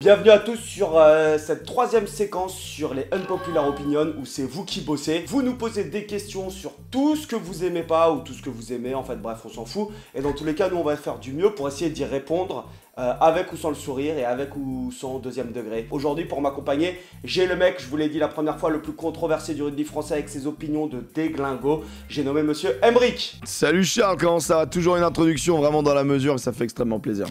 Bienvenue à tous sur cette troisième séquence sur les Unpopular Opinions où c'est vous qui bossez. Vous nous posez des questions sur tout ce que vous aimez pas ou tout ce que vous aimez, en fait bref on s'en fout. Et dans tous les cas nous on va faire du mieux pour essayer d'y répondre avec ou sans le sourire et avec ou sans deuxième degré. Aujourd'hui pour m'accompagner, j'ai le mec, je vous l'ai dit la première fois, le plus controversé du rugby français avec ses opinions de déglingo. J'ai nommé monsieur Emric. Salut Charles, comment ça va? Toujours une introduction vraiment dans la mesure et ça fait extrêmement plaisir.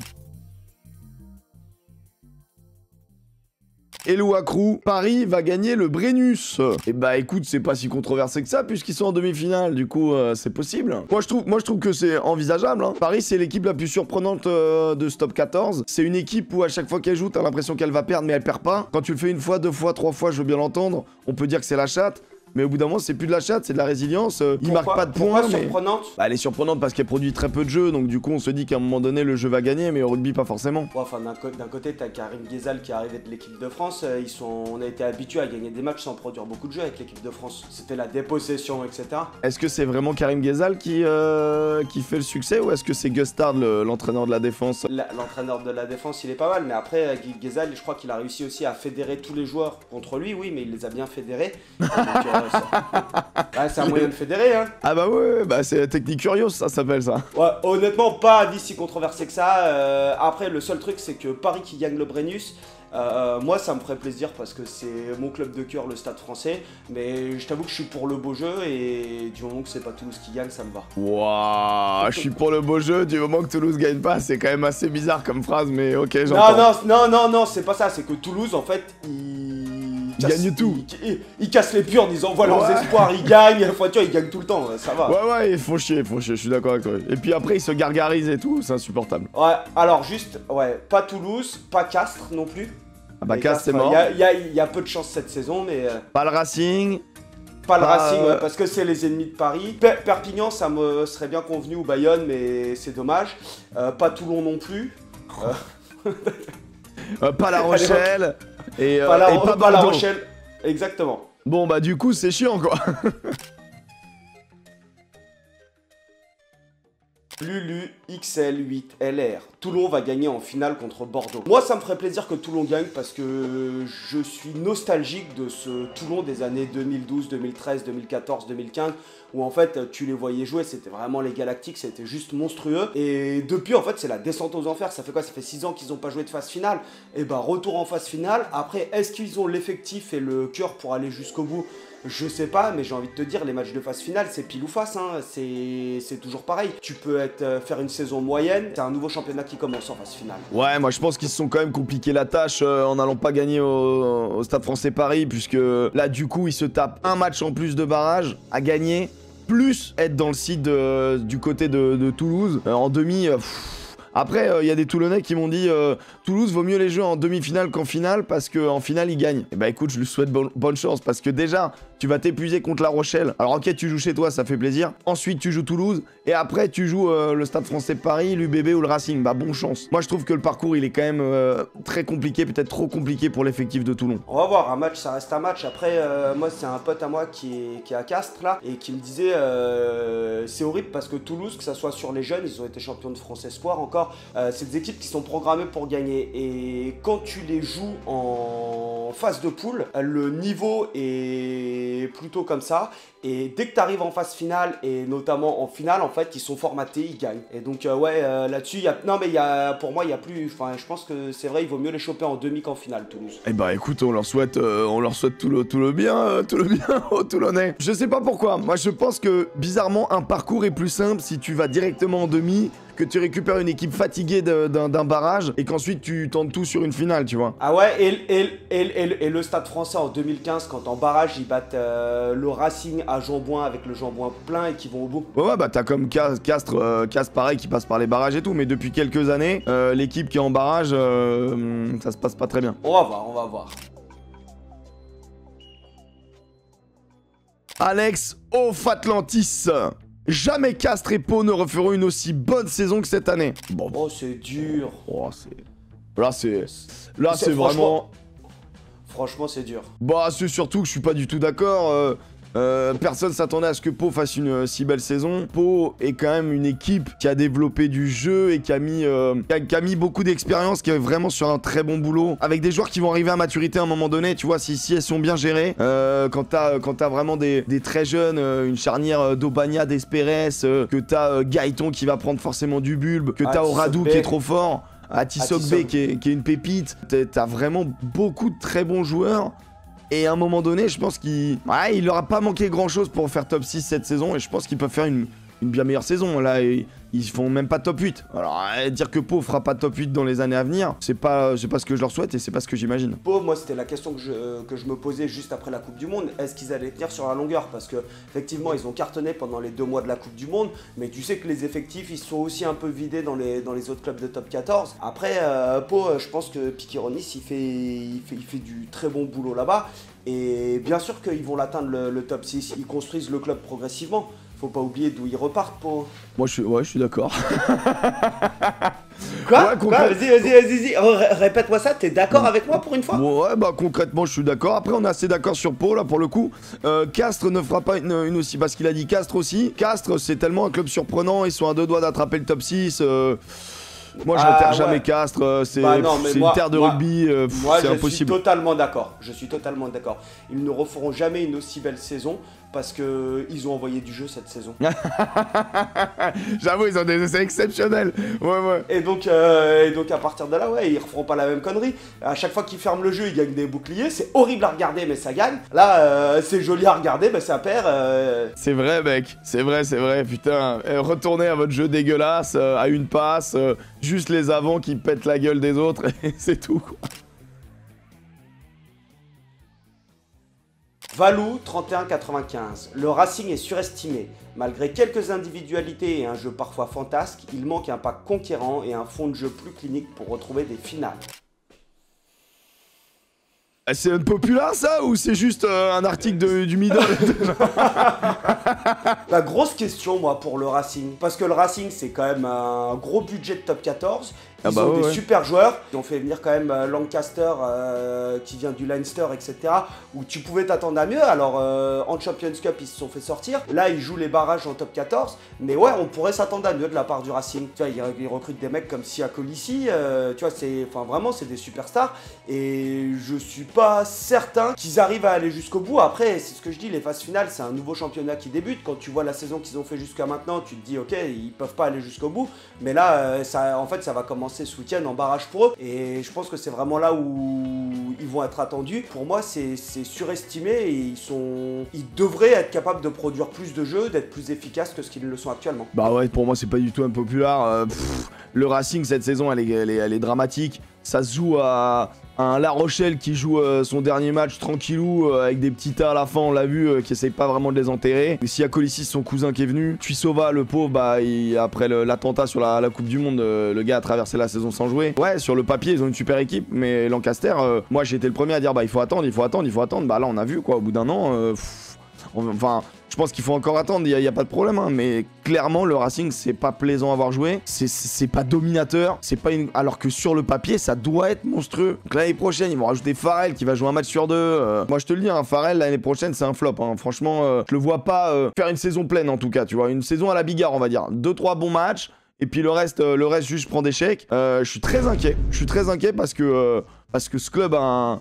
Hello Accrou, Paris va gagner le Brennus. Et bah écoute, c'est pas si controversé que ça puisqu'ils sont en demi-finale, du coup c'est possible. Moi je trouve que c'est envisageable. Hein. Paris c'est l'équipe la plus surprenante de ce top 14. C'est une équipe où à chaque fois qu'elle joue, t'as l'impression qu'elle va perdre mais elle perd pas. Quand tu le fais une fois, deux fois, trois fois, je veux bien l'entendre, on peut dire que c'est la chatte. Mais au bout d'un moment, c'est plus de la chatte, c'est de la résilience. Il marque pas de points. Pourquoi surprenante? Bah, elle est surprenante parce qu'elle produit très peu de jeux, donc du coup, on se dit qu'à un moment donné, le jeu va gagner, mais au rugby, pas forcément. Ouais, enfin, d'un côté, t'as Karim Ghezal qui est arrivé de l'équipe de France. On a été habitués à gagner des matchs sans produire beaucoup de jeux avec l'équipe de France. C'était la dépossession, etc. Est-ce que c'est vraiment Karim Ghezal qui fait le succès ou est-ce que c'est Gustard, l'entraîneur de la défense? L'entraîneur de la défense, il est pas mal, mais après, Ghezal, je crois qu'il a réussi aussi à fédérer tous les joueurs contre lui, oui, mais il les a bien fédérés. Donc, ouais, c'est un moyen de fédérer, hein. Ah bah ouais, bah c'est la technique Curios, ça s'appelle ça. Ouais, honnêtement, pas avis si controversé que ça. Après, le seul truc, c'est que Paris qui gagne le Brennus, moi, ça me ferait plaisir parce que c'est mon club de cœur, le Stade Français. Mais je t'avoue que je suis pour le beau jeu et du moment que c'est pas Toulouse qui gagne, ça me va. Waouh, je suis pour le beau jeu, du moment que Toulouse gagne pas, c'est quand même assez bizarre comme phrase, mais ok, j'entends. Non, c'est pas ça, c'est que Toulouse, en fait, Ils gagnent tout. Ils cassent les pieds en disant voilà, leurs espoirs, ils gagnent. Enfin, tu vois, ils gagnent tout le temps, ça va. Ouais, ils font chier, je suis d'accord avec toi. Et puis après, ils se gargarisent et tout, c'est insupportable. Ouais, alors juste, ouais, pas Toulouse, pas Castres non plus. Ah bah Castres, c'est mort. Il y a peu de chance cette saison, mais... Pas le Racing. Pas le Racing, ouais, parce que c'est les ennemis de Paris. Perpignan, ça me serait bien convenu, ou Bayonne, mais c'est dommage. Pas Toulon non plus. Pas La Rochelle. Pas La Rochelle, exactement. Bon bah du coup c'est chiant quoi. Lulu XL8LR. Toulon va gagner en finale contre Bordeaux. Moi ça me ferait plaisir que Toulon gagne parce que je suis nostalgique de ce Toulon des années 2012, 2013, 2014, 2015 où en fait tu les voyais jouer, c'était vraiment les Galactiques, c'était juste monstrueux. Et depuis en fait c'est la descente aux enfers. Ça fait quoi? Ça fait 6 ans qu'ils n'ont pas joué de phase finale. Et bah retour en phase finale. Après est-ce qu'ils ont l'effectif et le cœur pour aller jusqu'au bout? Je sais pas, mais j'ai envie de te dire, les matchs de phase finale, c'est pile ou face, hein. C'est toujours pareil. Tu peux faire une saison moyenne, c'est un nouveau championnat qui commence en phase finale. Ouais, moi je pense qu'ils se sont quand même compliqué la tâche en n'allant pas gagner au Stade Français Paris, puisque là du coup ils se tapent un match en plus de barrage à gagner, plus être dans le site du côté de Toulouse. En demi... Après, il y a des Toulonnais qui m'ont dit Toulouse vaut mieux les jouer en demi-finale qu'en finale parce qu'en finale ils gagnent. Et bah écoute, je lui souhaite bonne chance parce que déjà, tu vas t'épuiser contre La Rochelle. Alors ok, tu joues chez toi, ça fait plaisir. Ensuite, tu joues Toulouse et après, tu joues le Stade Français Paris, l'UBB ou le Racing. Bah bonne chance. Moi, je trouve que le parcours, il est quand même très compliqué, peut-être trop compliqué pour l'effectif de Toulon. On va voir, un match, ça reste un match. Après, moi, c'est un pote à moi qui est à Castres là et qui me disait c'est horrible parce que Toulouse, que ça soit sur les jeunes, ils ont été champions de France Espoir encore. C'est des équipes qui sont programmées pour gagner et quand tu les joues en phase de poule, le niveau est plutôt comme ça et dès que tu arrives en phase finale et notamment en finale, en fait, ils sont formatés, ils gagnent. Et donc là-dessus, pour moi, il y a plus, enfin, je pense que c'est vrai, il vaut mieux les choper en demi qu'en finale, Toulouse. Eh bah écoute, on leur souhaite tout le bien aux Toulonnais. Je sais pas pourquoi, moi je pense que bizarrement, un parcours est plus simple si tu vas directement en demi que tu récupères une équipe fatiguée d'un barrage et qu'ensuite tu tentes tout sur une finale, tu vois. Ah ouais, et le Stade Français en 2015, quand en barrage, ils battent le Racing à Jean-Bouin avec le Jean-Bouin plein et qui vont au bout. Ouais, bah t'as comme Castres pareil qui passe par les barrages et tout, mais depuis quelques années, l'équipe qui est en barrage, ça se passe pas très bien. On va voir. Alex Ofatlantis. Jamais Castres et Pau ne referont une aussi bonne saison que cette année. Bon. Oh, c'est dur. Oh, là, c'est vraiment... Franchement, c'est dur. Bah, c'est surtout que je suis pas du tout d'accord. Personne s'attendait à ce que Pau fasse une si belle saison. Pau est quand même une équipe qui a développé du jeu et qui a mis beaucoup d'expérience, qui est vraiment sur un très bon boulot, avec des joueurs qui vont arriver à maturité à un moment donné, tu vois, si elles sont bien gérées. Quand t'as vraiment des très jeunes, une charnière d'Aubagna, d'Esperès, que t'as Gaëton qui va prendre forcément du bulbe, que t'as Oradou qui est trop fort, Atisogbe qui est une pépite. T'as vraiment beaucoup de très bons joueurs. Et à un moment donné, je pense qu'il leur a pas manqué grand chose pour faire top 6 cette saison. Et je pense qu'ils peuvent faire une bien meilleure saison. Là, ils font même pas top 8. Alors, dire que Pau fera pas top 8 dans les années à venir, c'est pas ce que je leur souhaite et c'est pas ce que j'imagine. Pau, moi, c'était la question que je me posais juste après la Coupe du Monde. Est-ce qu'ils allaient tenir sur la longueur? Parce que effectivement, ils ont cartonné pendant les 2 mois de la Coupe du Monde. Mais tu sais que les effectifs, ils sont aussi un peu vidés dans les autres clubs de top 14. Après, Pau, je pense que Piquironis, il fait du très bon boulot là-bas. Et bien sûr qu'ils vont l'atteindre le top 6. Ils construisent le club progressivement. Faut pas oublier d'où ils repartent, Pau. Moi, je suis d'accord. Quoi, Vas-y, répète-moi ça, t'es d'accord avec moi pour une fois? Ouais, bah concrètement, je suis d'accord. Après, on est assez d'accord sur Pau, là, pour le coup. Castres ne fera pas une aussi, parce qu'il a dit Castres aussi. Castres, c'est tellement un club surprenant, ils sont à 2 doigts d'attraper le top 6. Moi, je n'enterre jamais Castres, c'est une terre de rugby, c'est impossible. Je suis totalement d'accord. Ils ne referont jamais une aussi belle saison parce qu'ils ont envoyé du jeu cette saison. J'avoue, ils ont des essais exceptionnels. Ouais. Et donc à partir de là, ils referont pas la même connerie. À chaque fois qu'ils ferment le jeu, ils gagnent des boucliers. C'est horrible à regarder, mais ça gagne. Là, c'est joli à regarder, mais ça perd. C'est vrai, mec. C'est vrai. Putain, retournez à votre jeu dégueulasse, à une passe, juste les avants qui pètent la gueule des autres, et c'est tout, quoi. Valou, 31,95. Le Racing est surestimé. Malgré quelques individualités et un jeu parfois fantasque, il manque un pack conquérant et un fond de jeu plus clinique pour retrouver des finales. C'est unpopular ça ou c'est juste un article du Middle? La grosse question moi pour le Racing, parce que le Racing c'est quand même un gros budget de top 14. Ils ont des super joueurs. Ils ont fait venir quand même Lancaster qui vient du Leinster, etc. Où tu pouvais t'attendre à mieux. Alors en Champions Cup, ils se sont fait sortir. Là, ils jouent les barrages en top 14. Mais ouais, on pourrait s'attendre à mieux de la part du Racing. Tu vois, ils recrutent des mecs comme Sia Colissi. Tu vois, vraiment, c'est des superstars. Et je suis pas certain qu'ils arrivent à aller jusqu'au bout. Après, c'est ce que je dis, les phases finales, c'est un nouveau championnat qui débute. Quand tu vois la saison qu'ils ont fait jusqu'à maintenant, tu te dis, ok, ils peuvent pas aller jusqu'au bout. Mais là, en fait, ça va commencer ce week-end en barrage pour eux, et je pense que c'est vraiment là où ils vont être attendus. Pour moi, c'est surestimé et ils devraient être capables de produire plus de jeux, d'être plus efficaces que ce qu'ils le sont actuellement. Bah ouais, pour moi c'est pas du tout impopulaire. Le Racing cette saison elle est dramatique. Ça se joue à un La Rochelle qui joue son dernier match tranquillou avec des petits tas à la fin, on l'a vu, qui essaye pas vraiment de les enterrer. Et s'il y a Colissi, son cousin qui est venu. Tuisova, le pauvre, bah après l'attentat sur la Coupe du Monde, le gars a traversé la saison sans jouer. Ouais, sur le papier, ils ont une super équipe, mais Lancaster, moi j'ai été le premier à dire bah il faut attendre. Bah là on a vu quoi, au bout d'un an, enfin... Je pense qu'il faut encore attendre, il n'y a pas de problème, hein, mais clairement le Racing c'est pas plaisant à voir jouer, c'est pas dominateur, alors que sur le papier ça doit être monstrueux. Donc l'année prochaine ils vont rajouter Farrell qui va jouer un match sur 2. Moi je te le dis, hein, Farrell l'année prochaine c'est un flop, hein. Franchement je le vois pas faire une saison pleine en tout cas, tu vois, une saison à la Bigard on va dire, 2-3 bons matchs. Et puis le reste juste prend des chèques. Je suis très inquiet. parce que ce club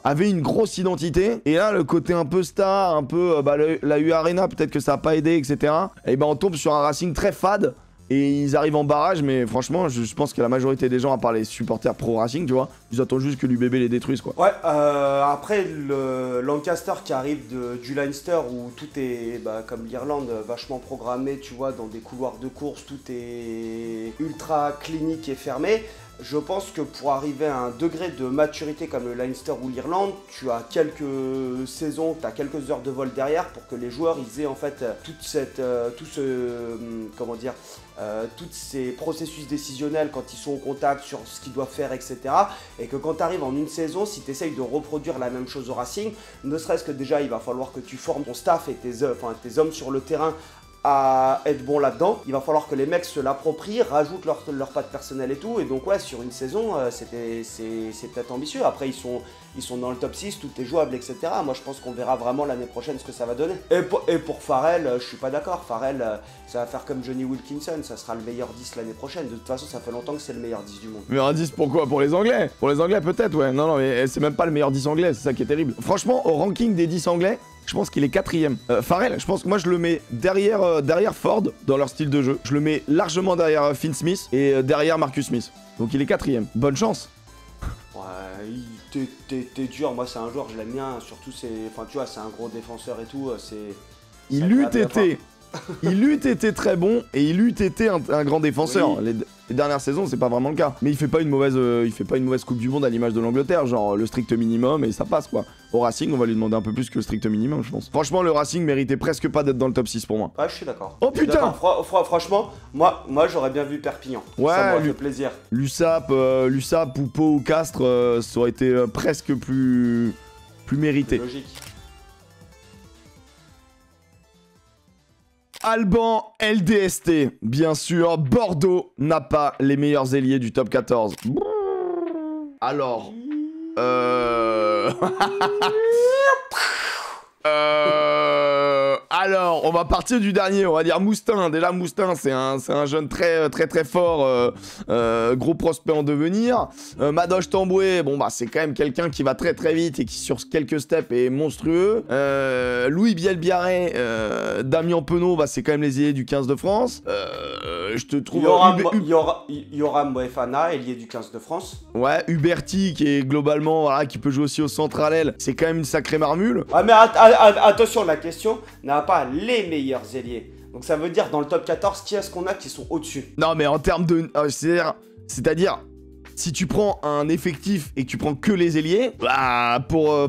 avait une grosse identité. Et là, le côté un peu star, un peu la U Arena, peut-être que ça n'a pas aidé, etc. Et ben on tombe sur un Racing très fade. Et ils arrivent en barrage, mais franchement, je pense que la majorité des gens, à part les supporters pro-Racing, tu vois, ils attendent juste que l'UBB les détruise, quoi. Ouais, après, le Lancaster qui arrive du Leinster, où tout est, comme l'Irlande, vachement programmé, tu vois, dans des couloirs de course, tout est ultra clinique et fermé. Je pense que pour arriver à un degré de maturité comme le Leinster ou l'Irlande, tu as quelques saisons, tu as quelques heures de vol derrière pour que les joueurs ils aient en fait tous ces processus décisionnels quand ils sont au contact sur ce qu'ils doivent faire, etc. Et que quand tu arrives en une saison, si tu essayes de reproduire la même chose au Racing, ne serait-ce que déjà il va falloir que tu formes ton staff et tes hommes sur le terrain à être bon là-dedans, il va falloir que les mecs se l'approprient, rajoutent leur patte personnelle et tout. Et donc ouais, sur une saison, c'est peut-être ambitieux. Après, ils sont dans le top 6, tout est jouable, etc. Moi, je pense qu'on verra vraiment l'année prochaine ce que ça va donner. Et pour Farrell, je suis pas d'accord. Farrell, ça va faire comme Johnny Wilkinson, ça sera le meilleur 10 l'année prochaine. De toute façon, ça fait longtemps que c'est le meilleur 10 du monde. Meilleur 10 pourquoi? Pour les Anglais? Pour les Anglais peut-être, ouais. Non, mais c'est même pas le meilleur 10 anglais, c'est ça qui est terrible. Franchement, au ranking des 10 anglais, je pense qu'il est 4ème. Farrell, je pense que moi je le mets derrière Ford dans leur style de jeu. Je le mets largement derrière Finn Smith et derrière Marcus Smith. Donc il est 4ème. Bonne chance. Ouais, t'es dur. Moi, c'est un joueur, je l'aime bien. Surtout, enfin, tu vois, c'est un gros défenseur et tout. Il eût été très bon et il eût été un grand défenseur. Oui. Les dernières saisons, c'est pas vraiment le cas. Mais il fait pas une mauvaise Coupe du Monde à l'image de l'Angleterre, genre le strict minimum et ça passe quoi. Au Racing, on va lui demander un peu plus que le strict minimum, je pense. Franchement, le Racing méritait presque pas d'être dans le top 6 pour moi. Ouais, je suis d'accord. Oh putain! Franchement, moi j'aurais bien vu Perpignan. Ouais, ça m'aurait fait plaisir. L'USAP ou Pau ou Castres, ça aurait été presque plus mérité. Logique. Alban LDST, bien sûr, Bordeaux n'a pas les meilleurs ailiers du top 14. Alors, alors, on va partir du dernier, on va dire Moustin. Déjà, Moustin, c'est un jeune très fort, gros prospect en devenir. Madoche Tamboué, bon bah c'est quand même quelqu'un qui va très vite et qui sur quelques steps est monstrueux. Louis Bielbiarré, Damien Penaud, bah c'est quand même les ailiers du 15 de France. Je te trouve... Yoram Moefana, ailier du 15 de France. Ouais, Huberti qui est globalement, voilà, qui peut jouer aussi au central aile. C'est quand même une sacrée marmule. Ah mais attention, la question n'a pas les meilleurs ailiers. Donc ça veut dire dans le top 14, qui est-ce qu'on a qui sont au-dessus? Non mais en termes de... c'est-à-dire... Si tu prends un effectif et que tu prends que les ailiers, bah, pour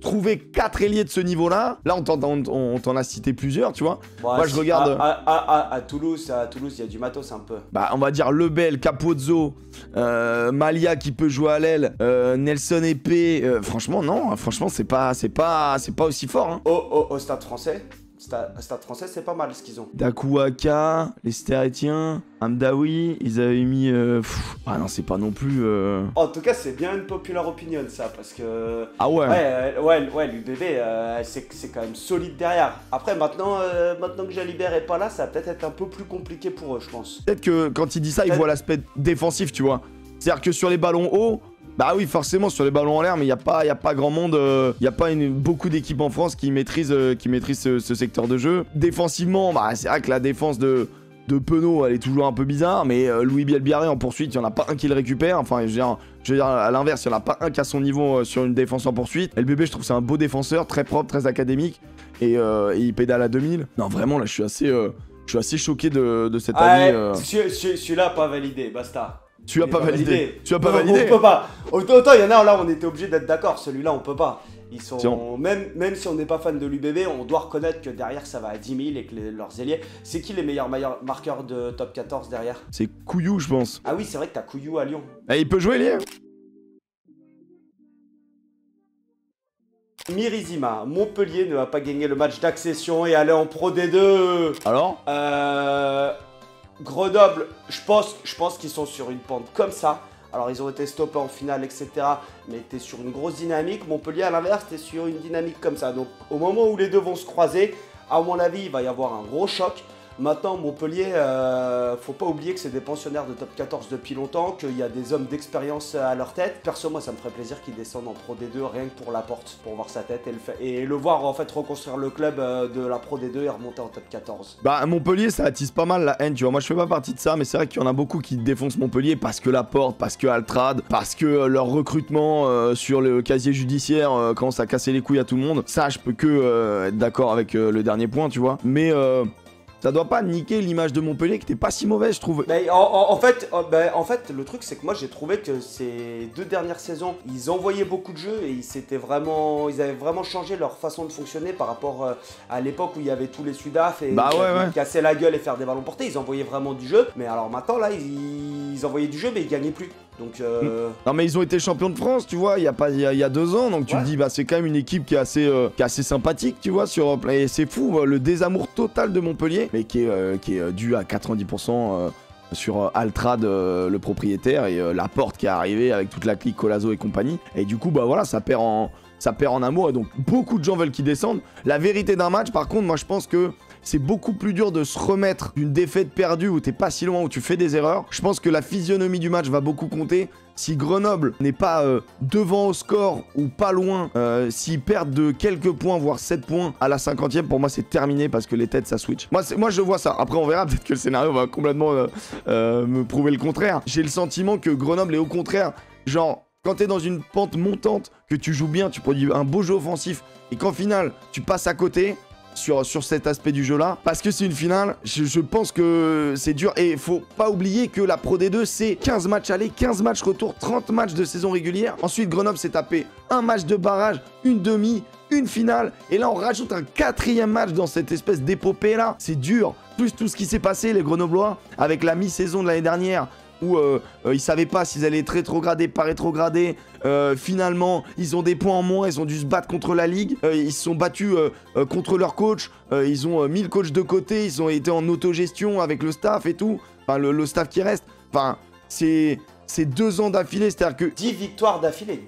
trouver 4 ailiers de ce niveau-là, là on t'en a cité plusieurs, tu vois. Bon, moi je regarde... À Toulouse, il y a du matos un peu. Bah on va dire Lebel, Capozzo, Malia qui peut jouer à l'aile, Nelson Épée, franchement non, franchement c'est pas aussi fort. Hein. Au Stade français Stade français, c'est pas mal ce qu'ils ont. Dakuaka, les Stérétiens, Amdaoui, ils avaient mis... Ah non, c'est pas non plus... En tout cas, c'est bien une popular opinion, ça, parce que... Ah ouais. Ouais, l'UBB, c'est quand même solide derrière. Après, maintenant que Jalibert est pas là, ça va peut-être être un peu plus compliqué pour eux, je pense. Peut-être que quand il dit ça, il voit l'aspect défensif, tu vois. C'est-à-dire que sur les ballons hauts... Bah oui, forcément, sur les ballons en l'air, mais il n'y a pas grand monde, il n'y a pas beaucoup d'équipes en France qui maîtrisent ce secteur de jeu. Défensivement, bah c'est vrai que la défense de Penaud, elle est toujours un peu bizarre, mais Louis Bielbiarré en poursuite, il n'y en a pas un qui le récupère. Enfin, je veux dire à l'inverse, il n'y en a pas un qui a son niveau sur une défense en poursuite. LBB, je trouve que c'est un beau défenseur, très propre, très académique, et il pédale à 2000. Non, vraiment, là, je suis assez choqué de cette année. Celui-là, pas validé, basta. Tu as pas validé. Tu as pas validé. On peut pas. Autant il y en a là, on était obligé d'être d'accord. Celui-là, on peut pas. Ils sont même si on n'est pas fan de l'UBB, on doit reconnaître que derrière ça va à 10 000 et que leurs ailiers. C'est qui les meilleurs marqueurs de top 14 derrière? C'est Couillou, je pense. Ah oui, c'est vrai que t'as Couillou à Lyon. Et il peut jouer ailier. Mirizima, Montpellier ne va pas gagner le match d'accession et aller en Pro D2. Alors Grenoble, je pense qu'ils sont sur une pente comme ça. Alors ils ont été stoppés en finale, etc. Mais t'es sur une grosse dynamique. Montpellier, à l'inverse, t'es sur une dynamique comme ça. Donc au moment où les deux vont se croiser, à mon avis, il va y avoir un gros choc. Maintenant, Montpellier, faut pas oublier que c'est des pensionnaires de top 14 depuis longtemps, qu'il y a des hommes d'expérience à leur tête. Perso, moi, ça me ferait plaisir qu'ils descendent en Pro D2 rien que pour la porte, pour voir sa tête et le voir en fait reconstruire le club de la Pro D2 et remonter en top 14. Bah, Montpellier, ça attise pas mal la haine, tu vois. Moi, je fais pas partie de ça, mais c'est vrai qu'il y en a beaucoup qui défoncent Montpellier parce que la porte, parce que Altrad, parce que leur recrutement sur le casier judiciaire commence à casser les couilles à tout le monde. Ça, je peux que être d'accord avec le dernier point, tu vois. Mais ça doit pas niquer l'image de Montpellier qui était pas si mauvaise, je trouve. Mais en fait, le truc, c'est que moi, j'ai trouvé que ces 2 dernières saisons, ils envoyaient beaucoup de jeux et ils avaient vraiment changé leur façon de fonctionner par rapport à l'époque où il y avait tous les Sudaf et qui cassaient la gueule et faire des ballons portés. Ils envoyaient vraiment du jeu. Mais alors maintenant, là, ils envoyaient du jeu, mais ils gagnaient plus. Donc, Non mais ils ont été champions de France, tu vois, il y a 2 ans, donc tu te dis bah c'est quand même une équipe qui est assez sympathique, tu vois, et c'est fou le désamour total de Montpellier, mais qui est dû à 90% sur Altrad, le propriétaire, et Laporte qui est arrivé avec toute la clique Colazo et compagnie, et du coup bah voilà, ça perd en amour, et donc beaucoup de gens veulent qu'ils descendent. La vérité d'un match, par contre, moi je pense que c'est beaucoup plus dur de se remettre d'une défaite perdue où t'es pas si loin, où tu fais des erreurs. Je pense que la physionomie du match va beaucoup compter. Si Grenoble n'est pas devant au score ou pas loin, s'ils perdent de quelques points, voire 7 points à la 50e, pour moi c'est terminé parce que les têtes ça switch. Moi je vois ça. Après on verra, peut-être que le scénario va complètement me prouver le contraire. J'ai le sentiment que Grenoble est au contraire, genre quand t'es dans une pente montante, que tu joues bien, tu produis un beau jeu offensif, et qu'en finale tu passes à côté sur cet aspect du jeu là, parce que c'est une finale, je pense que c'est dur, et faut pas oublier que la Pro D2 c'est 15 matchs aller, 15 matchs retour, 30 matchs de saison régulière. Ensuite Grenoble s'est tapé un match de barrage, une demi, une finale, et là on rajoute un 4e match dans cette espèce d'épopée là. C'est dur, plus tout ce qui s'est passé les Grenoblois avec la mi-saison de l'année dernière où ils savaient pas s'ils allaient être rétrogradés, pas rétrogradés. Finalement, ils ont des points en moins, ils ont dû se battre contre la Ligue. Ils se sont battus contre leur coach. Ils ont mis le coach de côté, ils ont été en autogestion avec le staff et tout. Enfin, le staff qui reste. Enfin, c'est 2 ans d'affilée, c'est-à-dire que... 10 victoires d'affilée,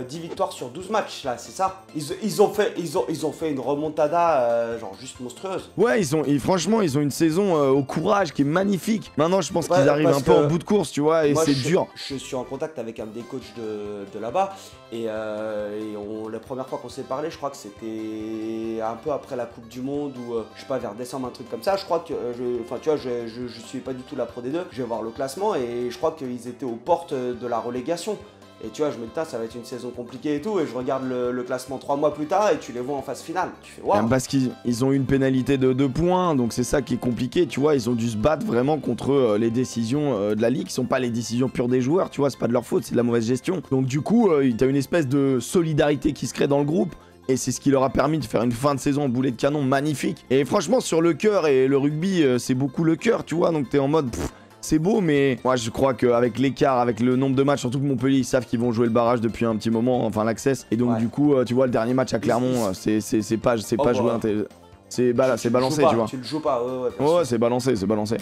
10 victoires sur 12 matchs, là, c'est ça. Ils ont fait une remontada, genre, juste monstrueuse. Ouais, franchement, ils ont une saison au courage qui est magnifique. Maintenant, je pense qu'ils arrivent un peu en bout de course, tu vois, et c'est dur. Je suis en contact avec un des coachs de là-bas, et la première fois qu'on s'est parlé, je crois que c'était un peu après la Coupe du Monde, ou je sais pas, vers décembre, un truc comme ça. Je crois que, tu vois, je suis pas du tout la Pro D2, je vais voir le classement, et je crois qu'ils étaient aux portes de la relégation. Et tu vois, je me dis, ça va être une saison compliquée et tout, et je regarde le classement 3 mois plus tard, et tu les vois en phase finale. Tu fais waouh. Parce qu'ils ont une pénalité de 2 points, donc c'est ça qui est compliqué, tu vois. Ils ont dû se battre vraiment contre les décisions de la Ligue, qui sont pas les décisions pures des joueurs, tu vois, c'est pas de leur faute, c'est de la mauvaise gestion. Donc du coup, t'as une espèce de solidarité qui se crée dans le groupe. Et c'est ce qui leur a permis de faire une fin de saison boulet de canon magnifique. Et franchement, sur le cœur et le rugby, c'est beaucoup le cœur, tu vois. Donc t'es en mode... c'est beau, mais moi je crois qu'avec l'écart, avec le nombre de matchs, surtout que Montpellier, ils savent qu'ils vont jouer le barrage depuis un petit moment, enfin l'access. Et donc du coup, tu vois, le dernier match à Clermont, c'est pas joué. C'est balancé, tu vois. Tu le joues pas, ouais, c'est balancé.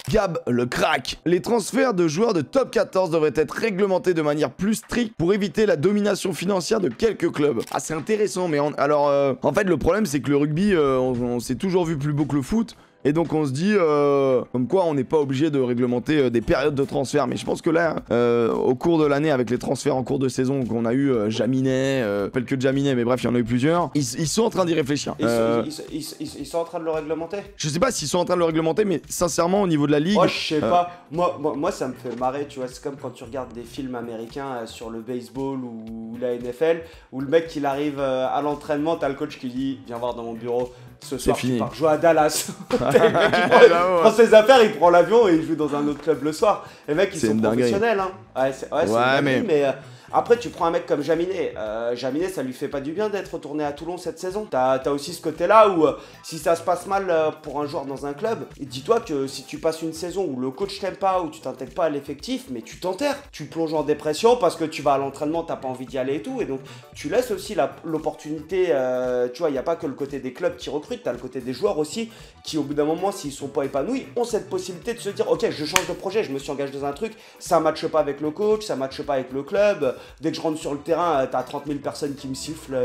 Gab, le crack. Les transferts de joueurs de top 14 devraient être réglementés de manière plus stricte pour éviter la domination financière de quelques clubs. Ah, c'est intéressant, mais en fait, le problème, c'est que le rugby, on s'est toujours vu plus beau que le foot. Et donc on se dit, comme quoi on n'est pas obligé de réglementer des périodes de transfert. Mais je pense que là, au cours de l'année, avec les transferts en cours de saison qu'on a eu, Jaminet, pas que Jaminet, mais bref, il y en a eu plusieurs, ils sont en train d'y réfléchir. Ils sont en train de le réglementer? Je sais pas s'ils sont en train de le réglementer, mais sincèrement, au niveau de la Ligue... Moi, je sais pas. Moi, ça me fait marrer, tu vois. C'est comme quand tu regardes des films américains sur le baseball ou la NFL, où le mec, il arrive à l'entraînement, t'as le coach qui dit, viens voir dans mon bureau. Ce soir, tu pars jouer à Dallas. Le mec, il prend ses affaires, il prend l'avion et il joue dans un autre club le soir. Les mecs, ils sont professionnels. Hein. Ouais, c'est mais après, tu prends un mec comme Jaminet. Jaminet, ça lui fait pas du bien d'être retourné à Toulon cette saison. T'as aussi ce côté-là où si ça se passe mal pour un joueur dans un club, dis-toi que si tu passes une saison où le coach t'aime pas, où tu t'intègres pas à l'effectif, mais tu t'enterres. Tu plonges en dépression parce que tu vas à l'entraînement, t'as pas envie d'y aller et tout. Et donc, tu laisses aussi l'opportunité. Tu vois, il n'y a pas que le côté des clubs qui recrutent, t'as le côté des joueurs aussi qui, au bout d'un moment, s'ils sont pas épanouis, ont cette possibilité de se dire, ok, je change de projet, je me suis engagé dans un truc, ça matche pas avec le coach, ça matche pas avec le club. Dès que je rentre sur le terrain, t'as 30 000 personnes qui me sifflent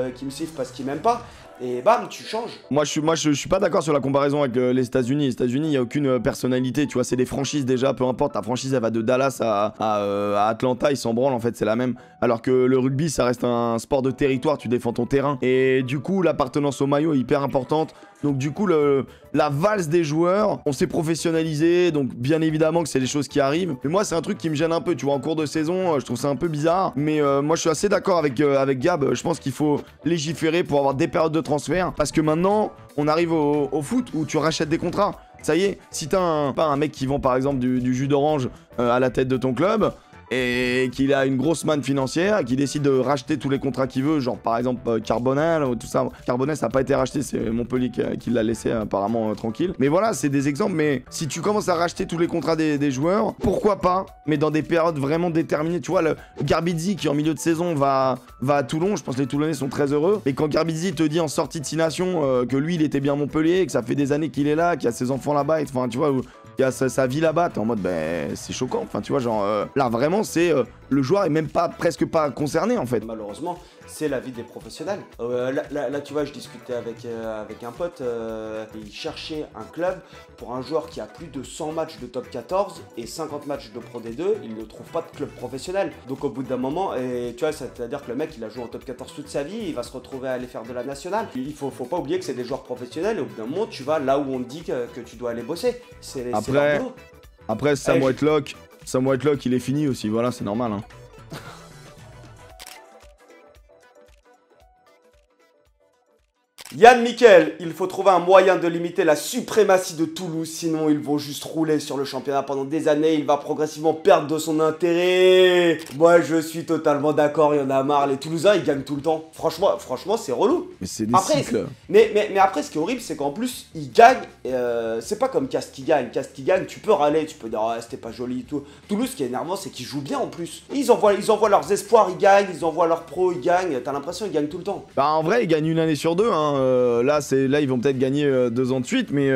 parce qu'ils m'aiment pas. Et bam, tu changes. Moi, je suis pas d'accord sur la comparaison avec les États-Unis. Les États-Unis, il n'y a aucune personnalité. Tu vois, c'est des franchises déjà, peu importe. Ta franchise, elle va de Dallas à Atlanta, ils s'en branlent, en fait, c'est la même. Alors que le rugby, ça reste un sport de territoire, tu défends ton terrain. Et du coup, l'appartenance au maillot est hyper importante. Donc du coup, la valse des joueurs, on s'est professionnalisé, donc bien évidemment que c'est des choses qui arrivent. Mais moi, c'est un truc qui me gêne un peu, tu vois, en cours de saison, je trouve ça un peu bizarre. Mais moi, je suis assez d'accord avec Gab, je pense qu'il faut légiférer pour avoir des périodes de transfert. Parce que maintenant, on arrive au foot où tu rachètes des contrats. Ça y est, si t'as pas un mec qui vend par exemple du jus d'orange à la tête de ton club, et qu'il a une grosse manne financière, qu'il décide de racheter tous les contrats qu'il veut, genre par exemple Carbonel ou tout ça. Carbonel, ça n'a pas été racheté, c'est Montpellier qui l'a laissé apparemment tranquille. Mais voilà, c'est des exemples. Mais si tu commences à racheter tous les contrats des joueurs, pourquoi pas, mais dans des périodes vraiment déterminées. Tu vois, le Garbizzi qui en milieu de saison va à Toulon, je pense que les Toulonnais sont très heureux. Et quand Garbizzi te dit en sortie de 6 Nations que lui il était bien à Montpellier, que ça fait des années qu'il est là, qu'il a ses enfants là-bas, enfin tu vois, il y a sa vie là-bas, t'es en mode ben c'est choquant, enfin tu vois, genre là vraiment c'est le joueur est même presque pas concerné en fait. Malheureusement, c'est la vie des professionnels. Là, tu vois, je discutais avec un pote, il cherchait un club pour un joueur qui a plus de 100 matchs de top 14 et 50 matchs de Pro D2, il ne trouve pas de club professionnel. Donc au bout d'un moment, et tu vois, c'est-à-dire que le mec il a joué en top 14 toute sa vie, il va se retrouver à aller faire de la nationale. Il faut pas oublier que c'est des joueurs professionnels et au bout d'un moment, tu vas là où on te dit que tu dois aller bosser. C'est leur boulot. Après Sam Whitelock, il est fini aussi, voilà, c'est normal hein. Yann Miquel, il faut trouver un moyen de limiter la suprématie de Toulouse, sinon ils vont juste rouler sur le championnat pendant des années, il va progressivement perdre de son intérêt. Moi je suis totalement d'accord, il y en a marre, les Toulousains ils gagnent tout le temps. Franchement c'est relou. Mais c'est des cycles. Mais après ce qui est horrible c'est qu'en plus ils gagnent, c'est pas comme Castres qui gagne. Castres qui gagne, tu peux râler, tu peux dire ah, c'était pas joli et tout. Toulouse ce qui est énervant c'est qu'ils jouent bien en plus. Ils envoient leurs espoirs, ils gagnent, ils envoient leurs pros, ils gagnent, t'as l'impression qu'ils gagnent tout le temps. Bah en vrai ils gagnent une année sur deux hein. Là ils vont peut-être gagner 2 ans de suite, mais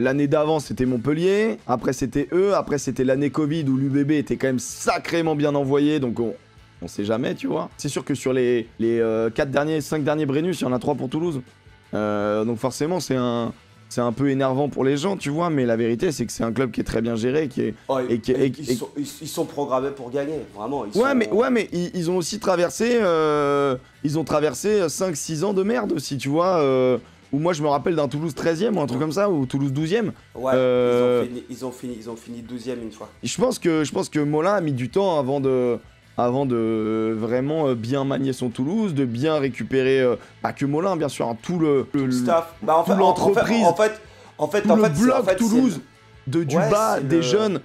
l'année d'avant c'était Montpellier, après c'était eux, après c'était l'année Covid où l'UBB était quand même sacrément bien envoyé, donc on sait jamais, tu vois. C'est sûr que sur les 5 derniers Brennus, il y en a 3 pour Toulouse, donc forcément c'est un peu énervant pour les gens, tu vois, mais la vérité c'est que c'est un club qui est très bien géré, ils sont programmés pour gagner, vraiment. Mais ils ont aussi traversé, 5-6 ans de merde aussi, tu vois, où moi je me rappelle d'un Toulouse 13e ou un truc comme ça, ou Toulouse 12e. Ouais, ils ont fini 12e une fois. Je pense que Molin a mis du temps avant de vraiment bien manier son Toulouse, de bien récupérer, pas que Molin bien sûr, hein, tout le staff, toute l'entreprise, en fait, le bloc Toulouse, du bas, des jeunes,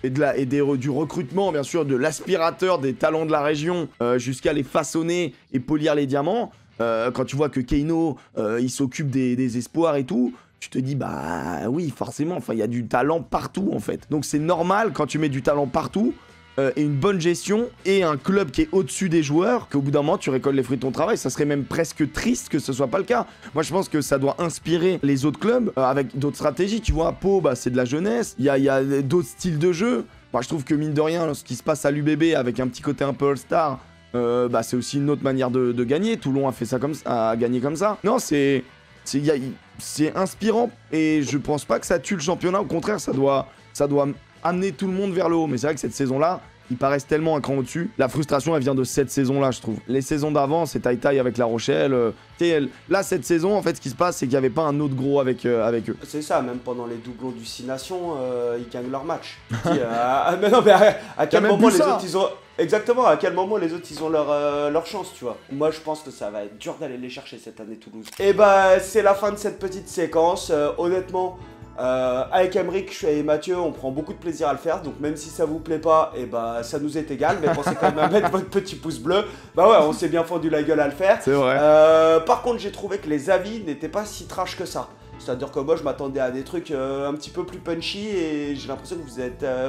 et du recrutement bien sûr, de l'aspirateur, des talents de la région, jusqu'à les façonner et polir les diamants. Quand tu vois que Keino, il s'occupe des espoirs et tout, tu te dis bah oui forcément, enfin il y a du talent partout en fait. Donc c'est normal quand tu mets du talent partout, et une bonne gestion et un club qui est au-dessus des joueurs, qu'au bout d'un moment tu récoltes les fruits de ton travail. Ça serait même presque triste que ce soit pas le cas. Moi je pense que ça doit inspirer les autres clubs avec d'autres stratégies. Tu vois, Pau, bah, c'est de la jeunesse, il y a d'autres styles de jeu. Moi je trouve que mine de rien, ce qui se passe à l'UBB avec un petit côté un peu All-Star, bah, c'est aussi une autre manière de gagner. Toulon a fait ça a gagné comme ça. Non, c'est inspirant et je pense pas que ça tue le championnat. Au contraire, ça doit amener tout le monde vers le haut. Mais c'est vrai que cette saison-là, ils paraissent tellement un cran au-dessus. La frustration, elle vient de cette saison-là, je trouve. Les saisons d'avant, c'est taille-taille avec La Rochelle. Là, cette saison, en fait, ce qui se passe, c'est qu'il n'y avait pas un autre gros avec eux. C'est ça, même pendant les doublons du 6 Nations, ils gagnent leur match. Mais non, mais à quel moment les autres, ils ont... Exactement, à quel moment les autres, ils ont leur chance, tu vois. Moi, je pense que ça va être dur d'aller les chercher cette année, Toulouse. Et bah, c'est la fin de cette petite séquence. Honnêtement... avec Emeric et Mathieu, on prend beaucoup de plaisir à le faire, donc même si ça vous plaît pas, et bah ça nous est égal, mais pensez quand même à mettre votre petit pouce bleu. Bah ouais, on s'est bien fendu la gueule à le faire. C'est vrai. Par contre, j'ai trouvé que les avis n'étaient pas si trash que ça. C'est-à-dire que moi, je m'attendais à des trucs un petit peu plus punchy et j'ai l'impression que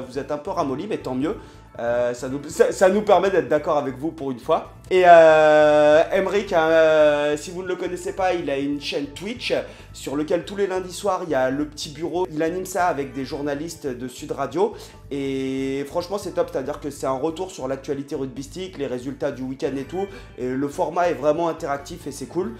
vous êtes un peu ramollis, mais tant mieux. Ça nous permet d'être d'accord avec vous pour une fois. Et Emeric, si vous ne le connaissez pas, il a une chaîne Twitch sur lequel tous les lundis soirs il y a le petit bureau. Il anime ça avec des journalistes de Sud Radio et franchement c'est top, c'est-à-dire que c'est un retour sur l'actualité rugbystique, les résultats du week-end et tout. Et le format est vraiment interactif et c'est cool.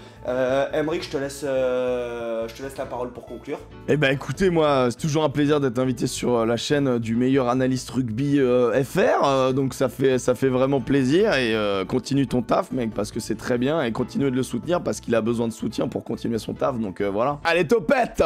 Emeric, je te laisse la parole pour conclure. Eh ben écoutez, moi c'est toujours un plaisir d'être invité sur la chaîne du meilleur analyste rugby FR, donc ça fait vraiment plaisir et continue ton taf mec parce que c'est très bien et continue de le soutenir parce qu'il a besoin de soutien pour continuer son taf, donc voilà. Allez topette!